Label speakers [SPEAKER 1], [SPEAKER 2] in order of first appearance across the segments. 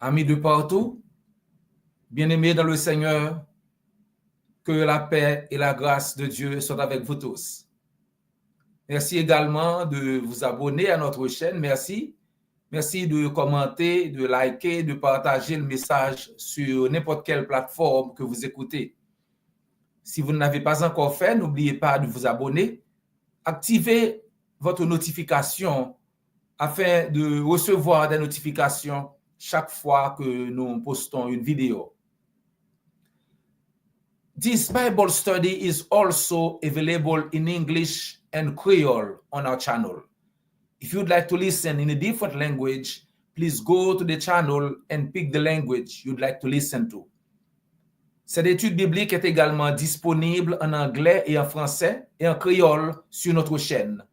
[SPEAKER 1] Amis de partout, bien-aimés dans le Seigneur, que la paix et la grâce de Dieu soient avec vous tous. Merci également de vous abonner à notre chaîne. Merci. Merci de commenter, de liker, de partager le message sur n'importe quelle plateforme que vous écoutez. Si vous ne l'avez pas encore fait, n'oubliez pas de vous abonner. Activez votre notification afin de recevoir des notifications chaque fois que nous postons une vidéo. This Bible study is also available in English and Creole on our channel. If you'd like to listen in a different language, please go to the channel and pick the language you'd like to listen to. Cette étude biblique est également disponible en anglais et en français et en créole sur notre chaîne.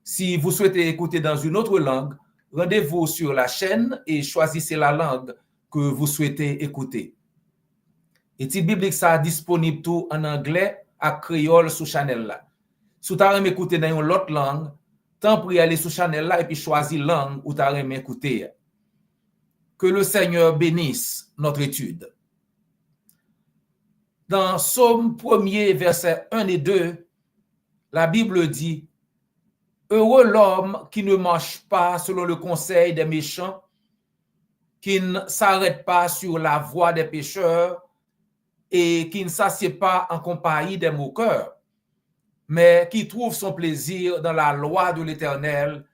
[SPEAKER 1] Si vous souhaitez écouter dans une autre langue, rendez-vous sur la chaîne et choisissez la langue que vous souhaitez écouter. Étude biblique ça disponible tout en anglais à créole sur channel là. Si vous avez écouté dans une autre langue, tant pour y aller sur channel là et puis choisir langue où vous avez écouté. Que le Seigneur bénisse notre étude. Dans Psaume 1er, versets 1 et 2, la Bible dit « Heureux l'homme qui ne marche pas selon le conseil des méchants, qui ne s'arrête pas sur la voie des pécheurs, et qui ne s'assied pas en compagnie des moqueurs, mais qui trouve son plaisir dans la loi de l'Éternel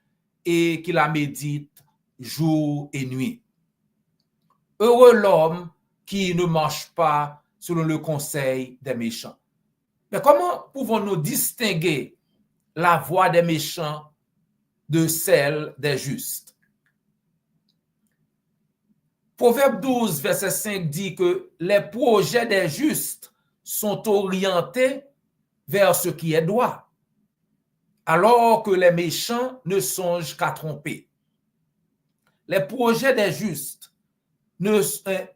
[SPEAKER 1] et qui la médite jour et nuit. Heureux l'homme qui ne marche pas selon le conseil des méchants. » Mais comment pouvons-nous distinguer la voie des méchants de celle des justes? Proverbe 12, verset 5 dit que les projets des justes sont orientés vers ce qui est droit, alors que les méchants ne songent qu'à tromper. Les projets des justes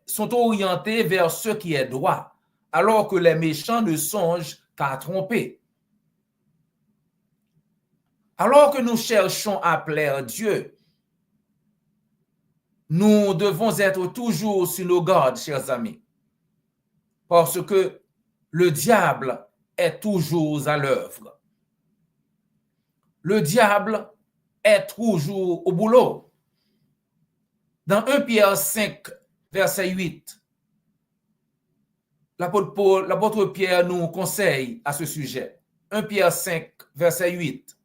[SPEAKER 1] sont orientés vers ce qui est droit, alors que les méchants ne songent qu'à tromper. Alors que nous cherchons à plaire Dieu, nous devons être toujours sur nos gardes, chers amis, parce que le diable est toujours à l'œuvre. Le diable est toujours au boulot. Dans 1 Pierre 5, verset 8, l'apôtre Pierre nous conseille à ce sujet. 1 Pierre 5, verset 8.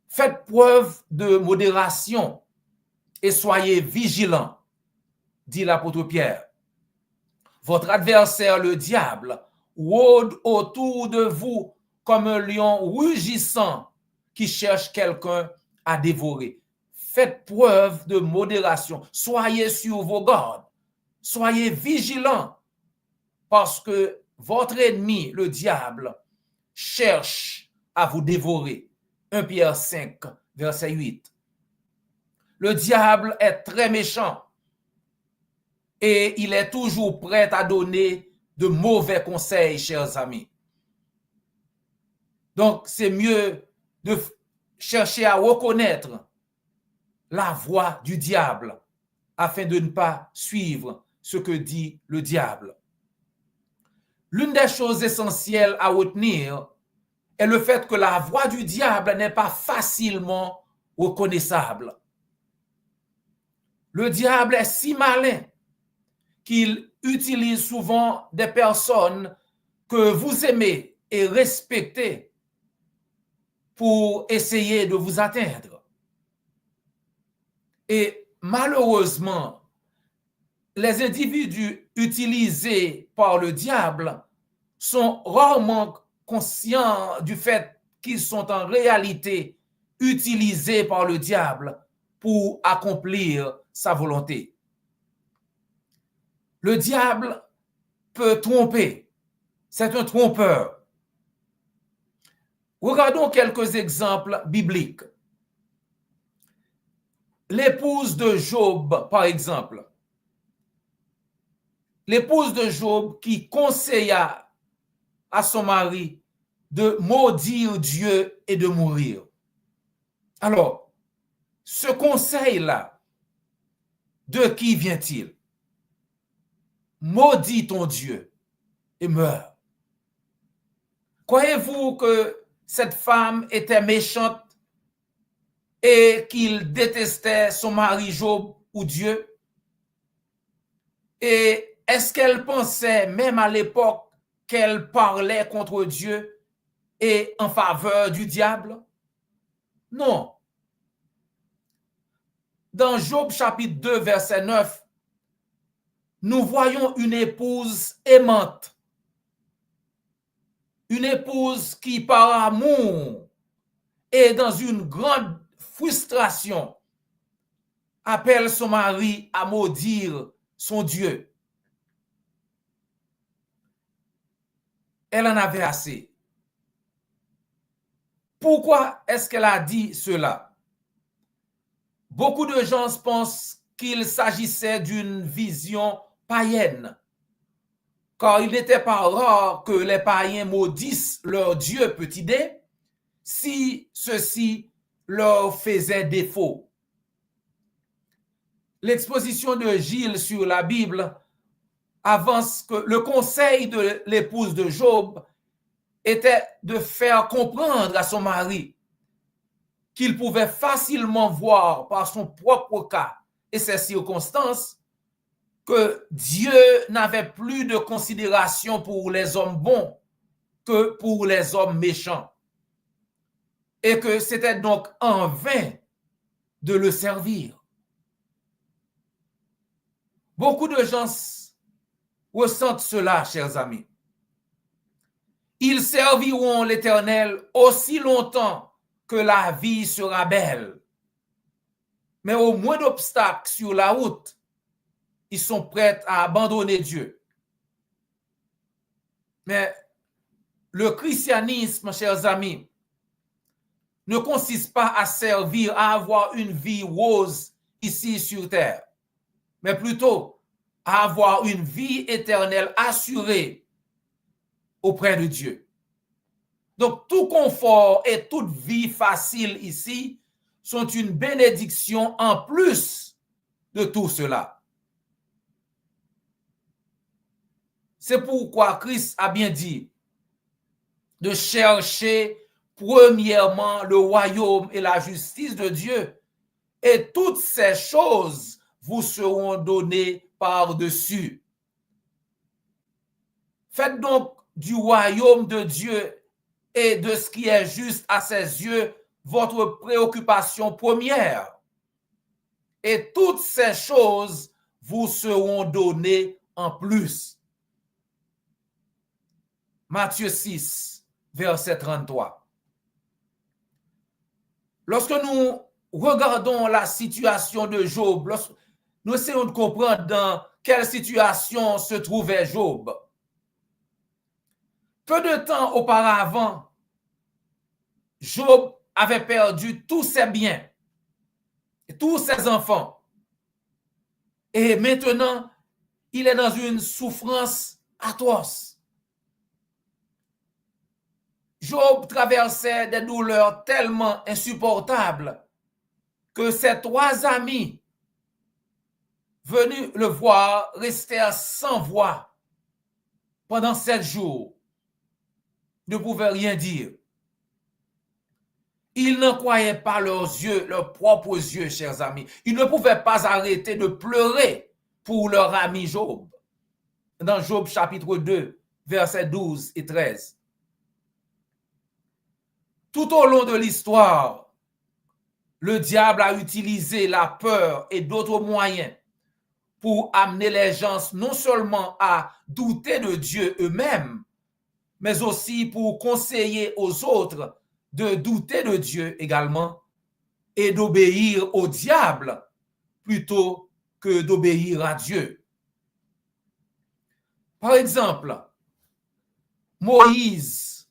[SPEAKER 1] Faites preuve de modération et soyez vigilants, dit l'apôtre Pierre. Votre adversaire, le diable, rôde autour de vous comme un lion rugissant qui cherche quelqu'un à dévorer. Faites preuve de modération. Soyez sur vos gardes. Soyez vigilants parce que votre ennemi, le diable, cherche à vous dévorer. 1 Pierre 5, verset 8. Le diable est très méchant et il est toujours prêt à donner de mauvais conseils, chers amis. Donc, c'est mieux de chercher à reconnaître la voix du diable afin de ne pas suivre ce que dit le diable. L'une des choses essentielles à retenir est le fait que la voix du diable n'est pas facilement reconnaissable. Le diable est si malin qu'il utilise souvent des personnes que vous aimez et respectez pour essayer de vous atteindre. Et malheureusement, les individus utilisés par le diable sont rarement conscients du fait qu'ils sont en réalité utilisés par le diable pour accomplir sa volonté. Le diable peut tromper. C'est un trompeur. Regardons quelques exemples bibliques. L'épouse de Job, par exemple. L'épouse de Job qui conseilla à son mari de maudire Dieu et de mourir. Alors, ce conseil-là De qui vient-il? Maudis ton Dieu et meurs. Croyez-vous que cette femme était méchante et qu'il détestait son mari Job ou Dieu? Et est-ce qu'elle pensait, même à l'époque, qu'elle parlait contre Dieu et en faveur du diable? Non. Dans Job chapitre 2, verset 9, nous voyons une épouse aimante, une épouse qui, par amour et dans une grande frustration, appelle son mari à maudire son Dieu. Elle en avait assez. Pourquoi est-ce qu'elle a dit cela? Beaucoup de gens pensent qu'il s'agissait d'une vision païenne, car il n'était pas rare que les païens maudissent leur Dieu petit d si ceci leur faisait défaut. L'exposition de Gilles sur la Bible avance que le conseil de l'épouse de Job était de faire comprendre à son mari qu'il pouvait facilement voir par son propre cas et ses circonstances que Dieu n'avait plus de considération pour les hommes bons que pour les hommes méchants. Et que c'était donc en vain de le servir. Beaucoup de gens ressentent cela, chers amis. Ils serviront l'Éternel aussi longtemps que la vie sera belle. Mais au moins d'obstacles sur la route, ils sont prêts à abandonner Dieu. Mais le christianisme, chers amis, ne consiste pas à servir, à avoir une vie rose ici sur terre, mais plutôt à avoir une vie éternelle assurée auprès de Dieu. Donc, tout confort et toute vie facile ici sont une bénédiction en plus de tout cela. C'est pourquoi Christ a bien dit de chercher premièrement le royaume et la justice de Dieu, et toutes ces choses vous seront données par-dessus. Faites donc du royaume de Dieu et de ce qui est juste à ses yeux votre préoccupation première. Et toutes ces choses vous seront données en plus. Matthieu 6, verset 33. Lorsque nous regardons la situation de Job, nous essayons de comprendre dans quelle situation se trouvait Job. Peu de temps auparavant, Job avait perdu tous ses biens, tous ses enfants. Et maintenant, il est dans une souffrance atroce. Job traversait des douleurs tellement insupportables que ses 3 amis venus le voir restèrent sans voix pendant 7 jours. Ne pouvaient rien dire. Ils n'en croyaient pas leurs yeux, leurs propres yeux, chers amis. Ils ne pouvaient pas arrêter de pleurer pour leur ami Job. Dans Job chapitre 2, versets 12 et 13. Tout au long de l'histoire, le diable a utilisé la peur et d'autres moyens pour amener les gens non seulement à douter de Dieu eux-mêmes, mais aussi pour conseiller aux autres de douter de Dieu également et d'obéir au diable plutôt que d'obéir à Dieu. Par exemple, Moïse,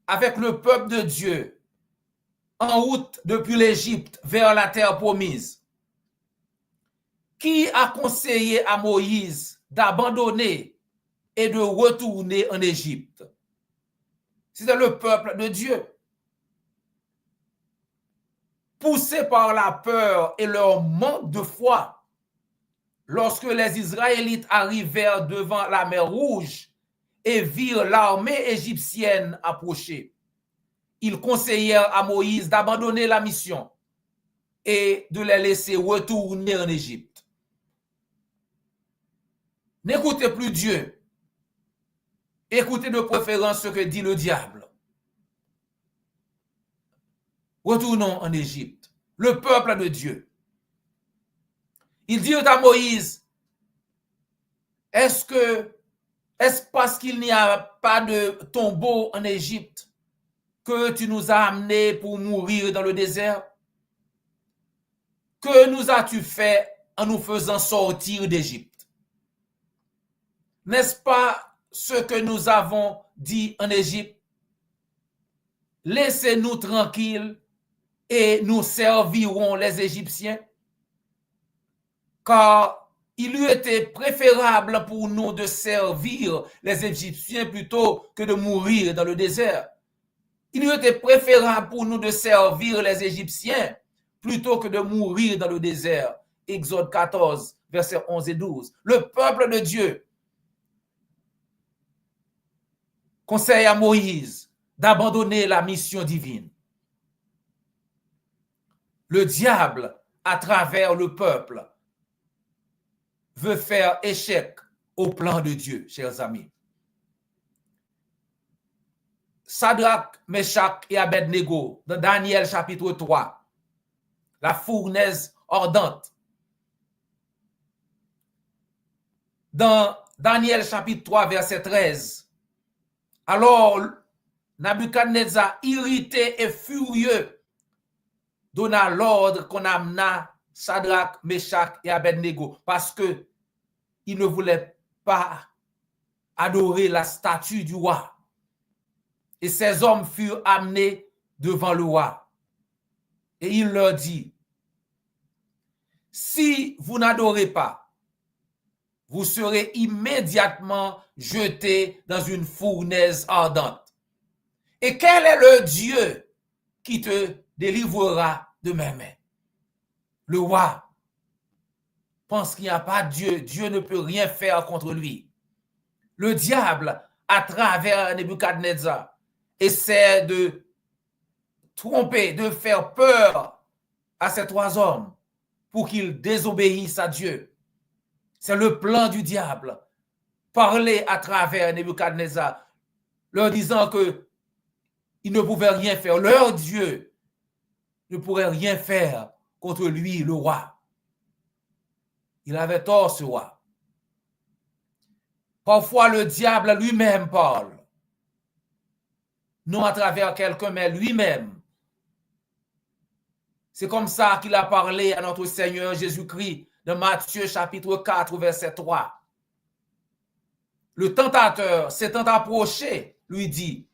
[SPEAKER 1] avec le peuple de Dieu, en route depuis l'Égypte vers la terre promise, qui a conseillé à Moïse d'abandonner et de retourner en Égypte? C'était le peuple de Dieu. poussés par la peur et leur manque de foi, lorsque les Israélites arrivèrent devant la mer Rouge et virent l'armée égyptienne approcher, ils conseillèrent à Moïse d'abandonner la mission et de les laisser retourner en Égypte. N'écoutez plus Dieu. Écoutez de préférence ce que dit le diable. Retournons en Égypte. Le peuple de Dieu. Ils dirent à Moïse, est-ce parce qu'il n'y a pas de tombeau en Égypte que tu nous as amenés pour mourir dans le désert? Que nous as-tu fait en nous faisant sortir d'Égypte? N'est-ce pas ce que nous avons dit en Égypte? Laissez-nous tranquilles et nous servirons les Égyptiens. Car il eût été préférable pour nous de servir les Égyptiens plutôt que de mourir dans le désert. Il eût été préférable pour nous de servir les Égyptiens plutôt que de mourir dans le désert. Exode 14, versets 11 et 12. Le peuple de Dieu conseille à Moïse d'abandonner la mission divine. Le diable, à travers le peuple, veut faire échec au plan de Dieu, chers amis. Shadrach, Meshach et Abednego, dans Daniel chapitre 3, la fournaise ardente. Dans Daniel chapitre 3, verset 13, alors Nabuchodonosor, irrité et furieux, donna l'ordre qu'on amena Shadrach, Meshach et Abednego parce que il ne voulait pas adorer la statue du roi. Et ces hommes furent amenés devant le roi. Et il leur dit, si vous n'adorez pas, vous serez immédiatement jetés dans une fournaise ardente. Et quel est le Dieu qui te délivrera de mes mains? Le roi pense qu'il n'y a pas de Dieu. Dieu ne peut rien faire contre lui. Le diable, à travers Nebuchadnezzar, essaie de tromper, de faire peur à ces trois hommes pour qu'ils désobéissent à Dieu. C'est le plan du diable. Parler à travers Nebuchadnezzar, leur disant que ils ne pouvaient rien faire. Leur Dieu ne pourrait rien faire contre lui, le roi. Il avait tort, ce roi. Parfois, le diable lui-même parle. Non à travers quelqu'un, mais lui-même. C'est comme ça qu'il a parlé à notre Seigneur Jésus-Christ dans Matthieu chapitre 4, verset 3. Le tentateur s'étant approché, lui dit,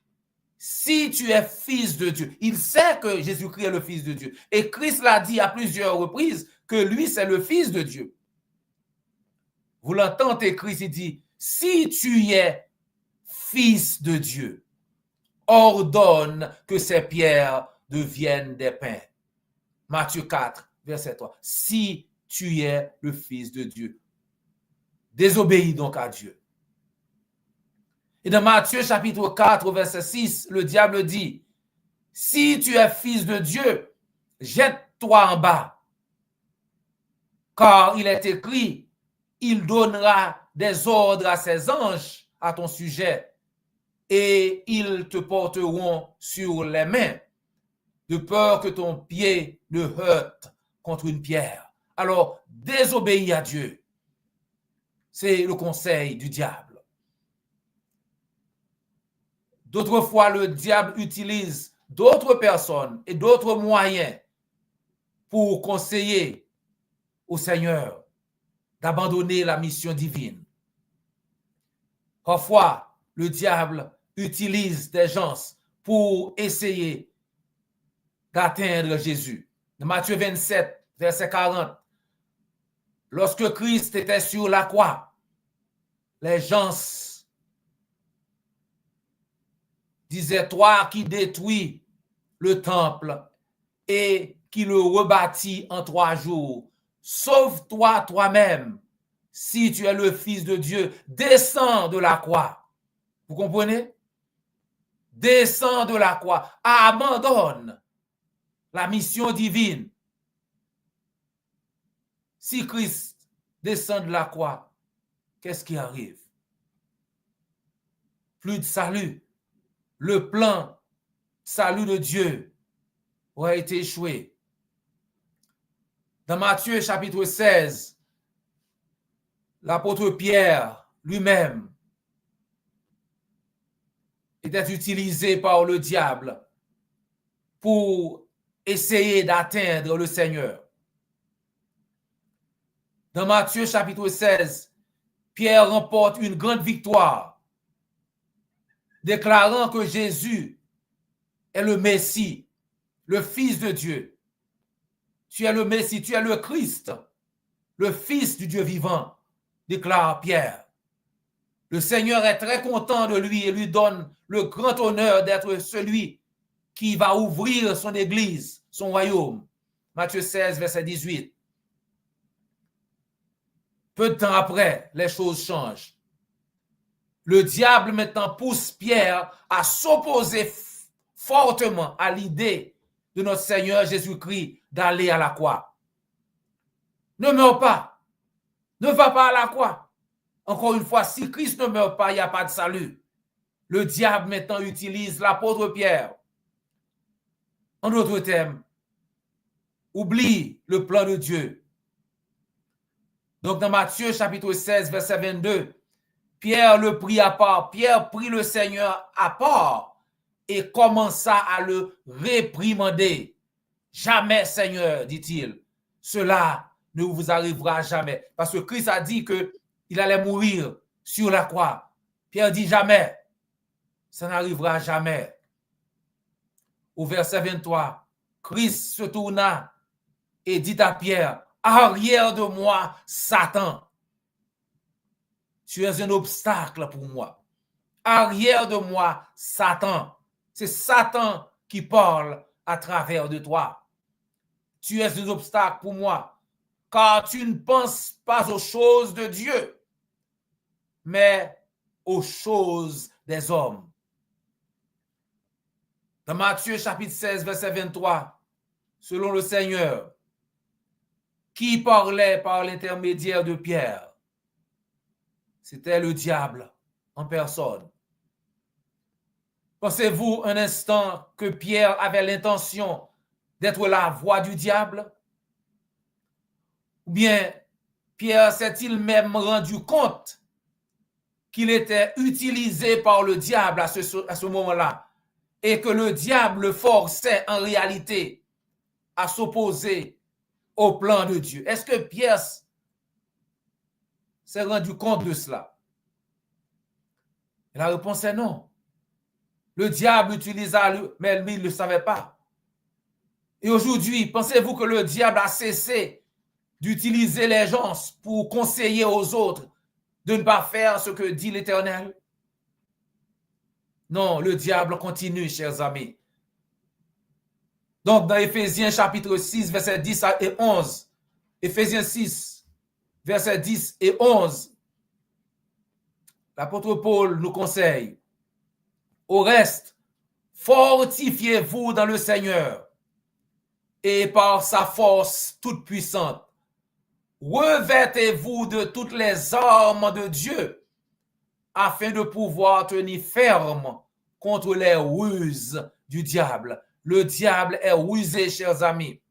[SPEAKER 1] si tu es fils de Dieu, il sait que Jésus-Christ est le fils de Dieu. Et Christ l'a dit à plusieurs reprises que lui, c'est le fils de Dieu. Vous l'entendez, Christ, il dit, si tu es fils de Dieu, ordonne que ces pierres deviennent des pains. Matthieu 4, verset 3. Si tu es le fils de Dieu, désobéis donc à Dieu. Et dans Matthieu chapitre 4, verset 6, le diable dit, si tu es fils de Dieu, jette-toi en bas. Car il est écrit, il donnera des ordres à ses anges à ton sujet et ils te porteront sur les mains de peur que ton pied ne heurte contre une pierre. Alors, désobéis à Dieu. C'est le conseil du diable. D'autres fois, le diable utilise d'autres personnes et d'autres moyens pour conseiller au Seigneur d'abandonner la mission divine. Parfois, le diable utilise des gens pour essayer d'atteindre Jésus. Dans Matthieu 27, verset 40, lorsque Christ était sur la croix, les gens disaient, toi qui détruis le temple et qui le rebâtit en 3 jours. Sauve-toi toi-même. Si tu es le Fils de Dieu, descends de la croix. Vous comprenez? Descends de la croix. Abandonne la mission divine. Si Christ descend de la croix, qu'est-ce qui arrive? Plus de salut. Le plan salut de Dieu aurait été échoué. Dans Matthieu chapitre 16, l'apôtre Pierre lui-même était utilisé par le diable pour essayer d'atteindre le Seigneur. Dans Matthieu chapitre 16, Pierre remporte une grande victoire, déclarant que Jésus est le Messie, le Fils de Dieu. Tu es le Messie, tu es le Christ, le Fils du Dieu vivant, déclare Pierre. Le Seigneur est très content de lui et lui donne le grand honneur d'être celui qui va ouvrir son église, son royaume. Matthieu 16, verset 18. Peu de temps après, les choses changent. Le diable maintenant pousse Pierre à s'opposer fortement à l'idée de notre Seigneur Jésus-Christ d'aller à la croix. Ne meurs pas. Ne va pas à la croix. Encore une fois, si Christ ne meurt pas, il n'y a pas de salut. Le diable maintenant utilise l'apôtre Pierre. En d'autres termes, oublie le plan de Dieu. Donc dans Matthieu chapitre 16, verset 22, Pierre le prit à part. Pierre prit le Seigneur à part et commença à le réprimander. Jamais, Seigneur, dit-il, cela ne vous arrivera jamais. Parce que Christ a dit qu'il allait mourir sur la croix. Pierre dit jamais. Ça n'arrivera jamais. Au verset 23, Christ se tourna et dit à Pierre, arrière de moi, Satan. Tu es un obstacle pour moi. Arrière de moi, Satan. C'est Satan qui parle à travers de toi. Tu es un obstacle pour moi, car tu ne penses pas aux choses de Dieu, mais aux choses des hommes. Dans Matthieu chapitre 16, verset 23, selon le Seigneur, qui parlait par l'intermédiaire de Pierre, c'était le diable en personne. Pensez-vous un instant que Pierre avait l'intention d'être la voix du diable? Ou bien Pierre s'est-il même rendu compte qu'il était utilisé par le diable à ce moment-là et que le diable le forçait en réalité à s'opposer au plan de Dieu? Est-ce que Pierre s'est rendu compte de cela? Et la réponse est non. Le diable utilisa, mais lui, il ne le savait pas. Et aujourd'hui, pensez-vous que le diable a cessé d'utiliser les gens pour conseiller aux autres de ne pas faire ce que dit l'Éternel? Non, le diable continue, chers amis. Donc, dans Éphésiens chapitre 6, versets 10 et 11, Éphésiens 6, versets 10 et 11, l'apôtre Paul nous conseille, au reste, fortifiez-vous dans le Seigneur et par sa force toute puissante, revêtez-vous de toutes les armes de Dieu afin de pouvoir tenir ferme contre les ruses du diable. Le diable est rusé, chers amis.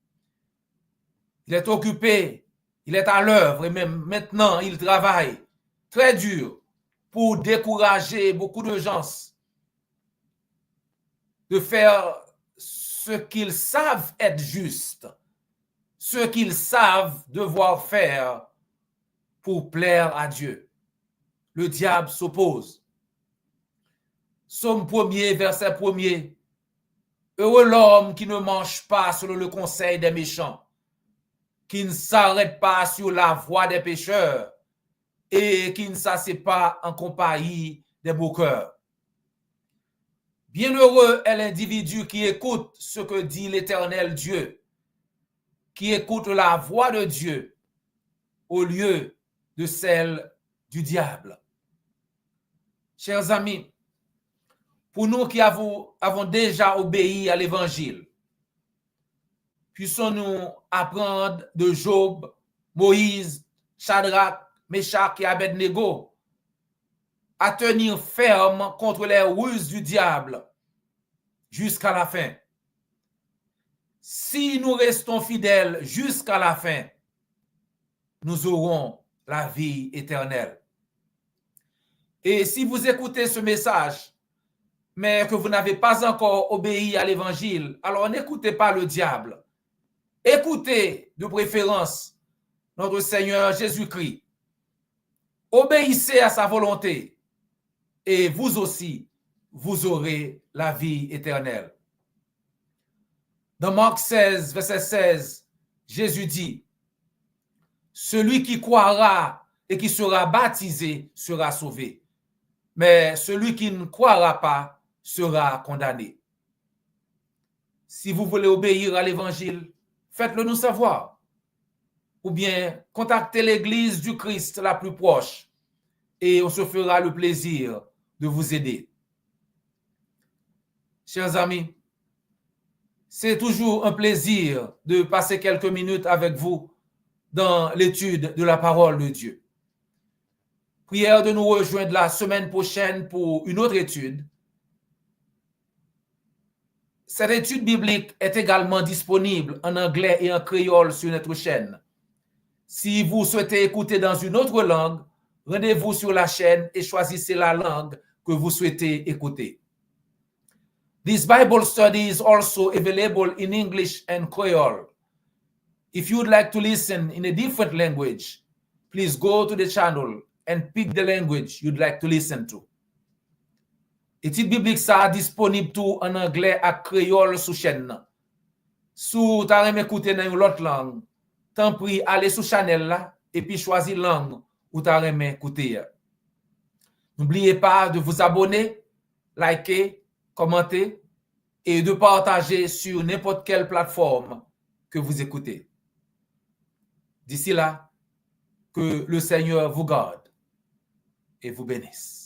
[SPEAKER 1] Il est occupé, il est à l'œuvre et même maintenant, il travaille très dur pour décourager beaucoup de gens de faire ce qu'ils savent être juste, ce qu'ils savent devoir faire pour plaire à Dieu. Le diable s'oppose. Psaume 1er, verset 1er. Heureux l'homme qui ne mange pas selon le conseil des méchants, qui ne s'arrête pas sur la voie des pécheurs et qui ne s'assied pas en compagnie des moqueurs. Bienheureux est l'individu qui écoute ce que dit l'Éternel Dieu qui écoutent la voix de Dieu au lieu de celle du diable. Chers amis, pour nous qui avons déjà obéi à l'évangile, puissons-nous apprendre de Job, Moïse, Shadrach, Meshach et Abednego à tenir ferme contre les ruses du diable jusqu'à la fin. Si nous restons fidèles jusqu'à la fin, nous aurons la vie éternelle. Et si vous écoutez ce message, mais que vous n'avez pas encore obéi à l'évangile, alors n'écoutez pas le diable. Écoutez de préférence notre Seigneur Jésus-Christ. Obéissez à sa volonté et vous aussi, vous aurez la vie éternelle. Dans Marc 16, verset 16, Jésus dit, « Celui qui croira et qui sera baptisé sera sauvé, mais celui qui ne croira pas sera condamné. » Si vous voulez obéir à l'évangile, faites-le nous savoir. Ou bien contactez l'église du Christ la plus proche et on se fera le plaisir de vous aider. Chers amis, c'est toujours un plaisir de passer quelques minutes avec vous dans l'étude de la parole de Dieu. Prière de nous rejoindre la semaine prochaine pour une autre étude. Cette étude biblique est également disponible en anglais et en créole sur notre chaîne. Si vous souhaitez écouter dans une autre langue, rendez-vous sur la chaîne et choisissez la langue que vous souhaitez écouter. This Bible study is also available in English and Creole. If you would like to listen in a different language, please go to the channel and pick the language you'd like to listen to. Étude biblique ça disponible tout en anglais et créole sous chaîne. Si vous avez écouté dans une autre langue, tant pis allez sur channel là et puis choisir langue où vous avez écouté. N'oubliez pas de vous abonner, liker, commenter et de partager sur n'importe quelle plateforme que vous écoutez. D'ici là, que le Seigneur vous garde et vous bénisse.